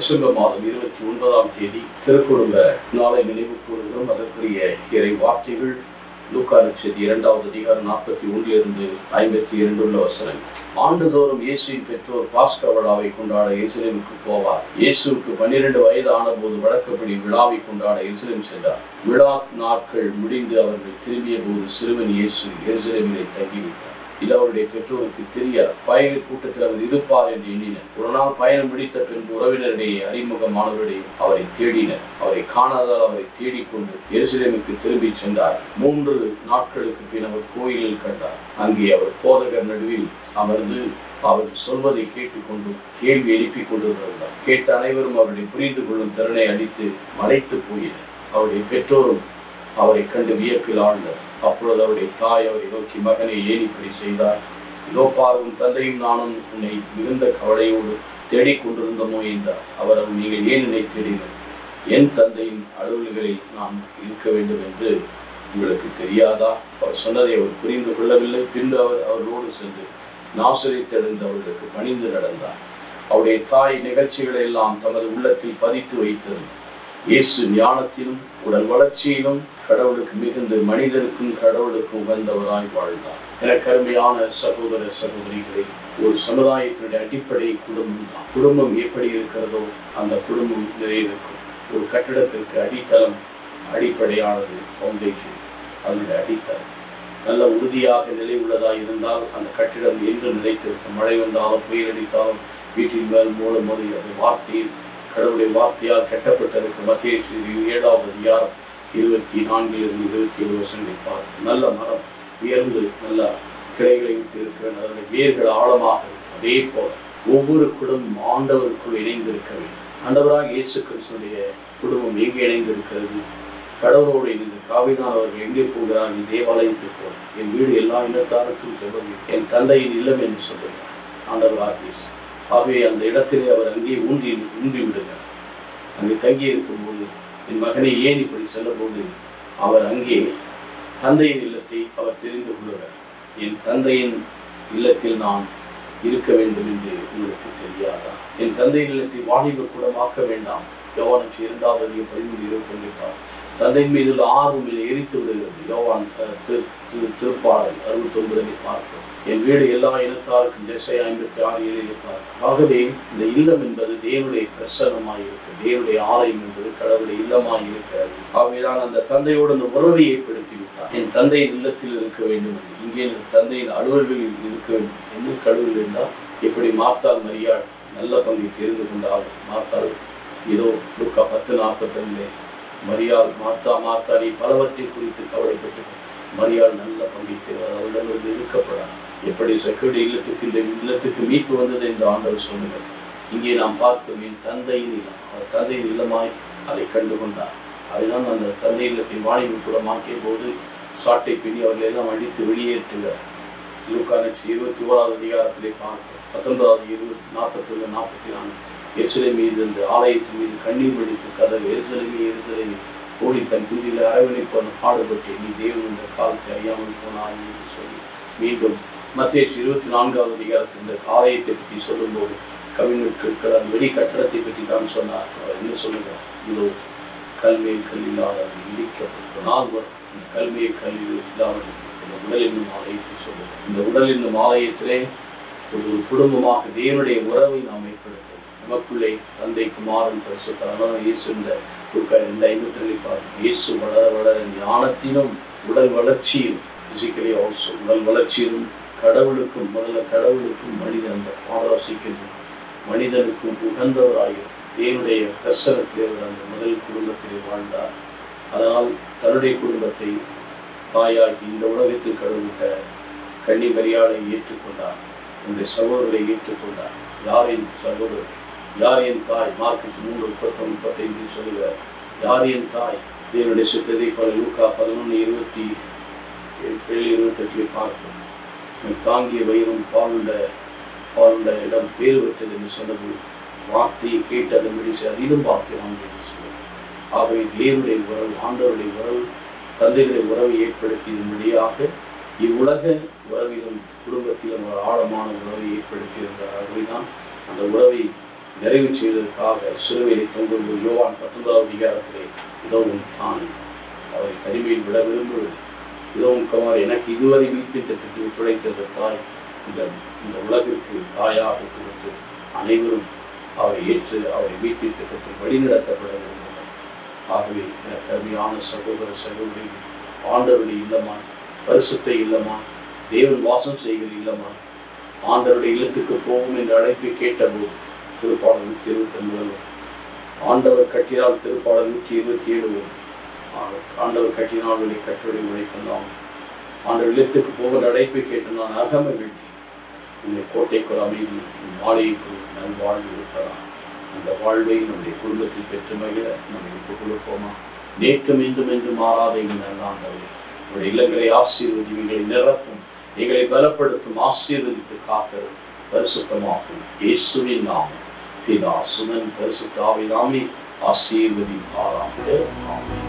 December மாதம் 29ஆம் தேதி திருக்குடும்ப நாளை நினைவு கூறுகிறோம். அதற்குரிய இறை வார்த்தைகள் லூக்கா நற்செய்தி 2வது அதிகாரம் 41 52 உள்ள வசனங்கள். ஆண்டுதோறும் இயேசுவின் பெற்றோர் பாஸ்கா விழாவை கொண்டாட எருசலேமுக்கு போவார். இயேசுவுக்கு 12 வயது ஆன போது வழக்கப்படி விழாவை கொண்டாட எருசலேம் சென்றார். விழா நாட்கள் முடிந்து அவர்கள் திரும்பிய போது சிறுவன் இயேசு எருசலேமிலே தங்கிவிட்டார். இது அவருடைய பெற்றோருக்கு தெரியாது. பயணிகள் கூட்டத்தில் அவர் இருப்பார் என்று எண்ணினர். ஒரு நாள் பயணம் முடித்த பின்பு உறவினரிடையே அறிமுகமானவரிடையே அவரை தேடினர். அவரை காணாதால் அவரை தேடிக்கொண்டு எருசலேமுக்கு திரும்பி சென்றார். 3 நாட்களுக்கு பின் அவர் கோயிலில் கண்டார். அங்கே அவர் போதகர் நடுவில் அமர்ந்து அவர் சொல்வதை கேட்டுக்கொண்டு கேள்வி எழுப்பிக் கொண்டிருந்தார். கேட்ட அனைவரும் அவருடைய புரிந்து கொள்ளும் திறனை அடித்து மலைத்து போயினர். அவருடைய பெற்றோரும் அவரை கண்டு வியப்பில் ஆழ்ந்தார். அப்பொழுது அவருடைய தாய் அவரை நோக்கி, மகனை ஏன் இப்படி செய்தார்? இதோ பாரும் தந்தையும் நானும் உன்னை மிகுந்த கவலையோடு தேடிக்கொண்டிருந்தோமோ என்றார். அவர் நீங்கள் ஏன் என்னை தேடினர்? என் தந்தையின் அலுவல்களில் நான் இருக்க வேண்டும் என்று உங்களுக்கு தெரியாதா? அவர் சொன்னதை அவர் புரிந்து கொள்ளவில்லை. பின்பு அவர் அவர்களோடு சென்று நாசரேத்திலிருந்து அவர்களுக்கு பணிந்து நடந்தார். அவருடைய தாய் நிகழ்ச்சிகளை எல்லாம் தமது உள்ளத்தில் பதித்து வைத்திருந்தார். இயேசு ஞானத்திலும் உடல் வளர்ச்சியிலும் கடவுளுக்கு மிகுந்த மனிதனுக்கும் கடவுளுக்கும் உகந்தவராய் வாழ்ந்தார். எனக்கு அருமையான சகோதர சகோதரிகளை, ஒரு சமுதாயத்தினுடைய அடிப்படை குடும்பம் தான். குடும்பம் எப்படி இருக்கிறதோ அந்த குடும்பம் நிறைவேறும். ஒரு கட்டிடத்திற்கு அடித்தளம் அடிப்படையானது, ஃபவுண்டேஷன், அதனுடைய அடித்தளம் நல்ல உறுதியாக நிலை உள்ளதாக இருந்தால் அந்த கட்டிடம் என்று நிலைத்திருக்கும். மழை வந்தாலும் புயல் அடித்தாலும் வீட்டின் மேல் மூலம் அது வார்த்தையில் கடவுளுடைய வார்த்தையால் கட்டப்பட்டிருக்கும். மத்திய 7வது அதிகாரம் 24 27 வசனங்களை பார்த்து, நல்ல மரம் உயர்ந்து நல்ல கிளைகளை விட்டு இருக்கிற அதனுடைய வேர்கள் ஆழமாக இருக்கும். அதே போல ஒவ்வொரு குடும்பம் ஆண்டவருக்குள் இணைந்திருக்க வேண்டும். ஆண்டவராக இயேசு கிறிஸ்துடைய குடும்பம் எங்கே இணைந்திருக்கிறது? கடவுளோடு இணைந்து காவிதான் அவர்கள் எங்கே போகிறார்கள்? தேவாலயத்துக்கு போகிறார். என் வீடு எல்லா இனத்தாருக்கும் ஜெபம், என் தந்தையின் இல்லம் என்று சொல்லுகிறார் ஆண்டவராக இயேசு. ஆகவே அந்த இடத்திலே அவர் அங்கே ஊன்றி விடுகிறார். அங்கே தங்கி இருக்கும்போது என் மகனை ஏன் இப்படி செல்லபோது அவர் அங்கே தந்தையின் இல்லத்தை அவர் தெரிந்து கொள்கிறார். என் தந்தையின் இல்லத்தில் நான் இருக்க வேண்டும் என்று உங்களுக்கு தெரியாதா? என் தந்தையின் இல்லத்தை வாலிப கூடமாக்க வேண்டாம். யோவான் 2வது அதிகாரம் 13-21 தந்தையின் மீது ஆர்வமில் எரித்து விடுகிறது. யோவான் திருப்பாடல் 69 பார்க்கிறோம். என் வீடு எல்லா இனத்தாருக்கும் ஜெசையா 56 பார்க்கிறோம். ஆகவே இந்த இல்லம் என்பது தேவனுடைய பிரசன்னமாய் இருக்கு. தேவனுடைய ஆலயம் என்பது கடவுளுடைய இல்லமாய் இருக்கிறது. ஆகவேதான் அந்த தந்தையோடு அந்த உறவை ஏற்படுத்தி விட்டார். என் தந்தையின் இல்லத்தில் இருக்க வேண்டும் என்று, இங்கே தந்தையின் அலுவல்களில் இருக்க வேண்டும் என்று கடவுள் இருந்தால் எப்படி மார்த்தாள் மரியாள் நல்ல பங்கை தெரிந்து கொண்டால் மார்த்தாள் இதோ லூக்கா 10:42 மரியாள் மார்த்தா நீ பலவற்றை குறித்து கவலைப்பட்டு மரியாள் நல்ல பங்கை தெரிவார், அவரிடமிருந்து இருக்கப்படாது. எப்படி செக்யூரிட்டி இல்லத்துக்கு இந்த இல்லத்துக்கு மீட்பு வந்தது என்று ஆண்டவர் சொல்லுங்கள். இங்கே நாம் பார்க்கிறோம் என் தந்தையின் இல்லம். அவர் தந்தையின் இல்லமாய் அதை கண்டு கொண்டார். அதுதான் அந்த தந்தை இல்லத்தின் வாணிபு கூட மாற்றிய போது சாட்டை பின்னி அவர்களை எல்லாம் அழித்து வெளியேற்றுகிறார். லூக்கா நற்செய்தி 21வது அதிகாரத்திலே பார்க்கிறோம். 19வது 41-44 எருசலேம் மீது இந்த ஆலயத்தின் மீது கண்ணீர் வடித்து கதவு, எருசலேமே ஓடி தன் குஞ்சில அரவணைப்பு பாடுபட்டு நீ தேவன் என்ற காலத்தை அறியாமல் போனாய் என்று சொல்லி மீண்டும் மத்திய 24வது அதிகாரத்தில் இந்த ஆலயத்தை பற்றி சொல்லும்போது கவிஞர்கள் அந்த வெளி கட்டடத்தை பற்றி தான் சொன்னார். அவர் என்ன சொல்லுகிறார்? இதோ கல்மேல் கல்லில்லாத இடிக்கப்பட்ட நாள் வரும். இந்த கல்மேல் கல்லில் இல்லாத இந்த உடல் என்னும் ஆலயத்தை சொல்லுவோம். இந்த உடல் என்னும் ஆலயத்திலே ஒரு குடும்பமாக தேவனுடைய உறவை நாம் ஏற்படுத்தும். நமக்குள்ளே தந்தை குமாரன் பரிசுத்தரான இயேசு இந்த 2:52 பார்க்கும். இயேசு வளர வளர ஞானத்திலும் உடல் வளர்ச்சியிலும் பிசிக்கலி ஆல்சோ உடல் வளர்ச்சியிலும் கடவுளுக்கும் முதல்ல கடவுளுக்கும் மனிதன் அந்த ஆலோசிக்கின்ற மனிதனுக்கும் உகந்தவராயும் தேவனுடைய பிரசனத்திலே அந்த முதல் குடும்பத்திலே வாழ்ந்தார். அதனால் தன்னுடைய குடும்பத்தை தாயாகி இந்த உலகத்தில் கடவுள்கிட்ட கன்னி மரியாதை ஏற்றுக்கொண்டார். என்னுடைய சகோதரரை ஏற்றுக்கொண்டார். யாரின் சகோதரர், யார் என் தாய்? மார்க் 3:31-35 சொல்லுகிறார். யார் என் தாய்? தேவனுடைய சித்தத்தை பல லூக்கா 11:27-28 பார்க்கிறோம். தாங்கிய வயிறும் பாலுள்ள இடம் பேறு பெற்றது என்று சொன்னது வார்த்தையை கேட்டு அதன் முடிச்சு அதிலும் பார்க்கலாம் என்று சொல்லுவோம். ஆகவே தேவனுடைய உறவு, ஆண்டவருடைய உறவு, தந்தையுடைய உறவை ஏற்படுத்தியதன் வழியாக இவ்வுலக உறவிலும் குடும்பத்திலும் ஒரு ஆழமான உறவை ஏற்படுத்தியிருந்தார். ஆகவேதான் அந்த உறவை நிறைவு செய்வதற்காக சிலுவையை தொங்கும்போது யோவான் 19வது அதிகாரத்திலே இதோ உன் தாய் அவரை தனிமையில் விட விரும்புவது, இதோ உன் குமார் எனக்கு இதுவரை மீட்பின் திட்டத்தில் துடைத்தது தாய், இந்த உலகிற்கு தாயாக கொடுத்து அனைவரும் அவரை ஏற்று அவரை மீட்பின் திட்டத்தில் வழிநடத்தப்பட விரும்புகிறார். ஆகவே எனக்கு அருமையான சகோதர சகோதரி, ஆண்டவருடைய இல்லமா, பரிசுத்த இல்லமா, தேவன் வாசம் செய்கிற இல்லமா, ஆண்டவருடைய இல்லத்துக்கு போகும் என்ற அழைப்பை கேட்டபோது திருப்பாடல் 129 ஆண்டவர் கட்டினால் திருப்பாடல் 127 ஆண்டவர் கட்டினால் கட்டுரை உழைக்கலாம். ஆண்டவர் இல்லத்துக்கு போகிற அழைப்பை கேட்டு நான் அகம வேண்டி உன்னை கோட்டைக்குள் அமைதி உன் மாளிகைக்குள் நல்வாழ்வு இருக்கலாம். அந்த வாழ்வை நம்முடைய குடும்பத்தில் பெற்று மகிழ நம்ம ஒப்புக் கொடுப்போமா? நேற்றும் இன்றும் என்று மாறாத எங்கள் நல்லாண்டவர் நம்முடைய இல்லங்களை ஆசீர்வதி, எங்களை நிரப்பும், எங்களை பலப்படுத்தும், ஆசீர்வதித்து காத்து பரிசுத்தமாக்கும். இயேசுவின் நாமம் பிதா சுதன் பரிசுத்த ஆவியானவரே ஆசீர்வதி ஆராய்ந்து ஆமென்.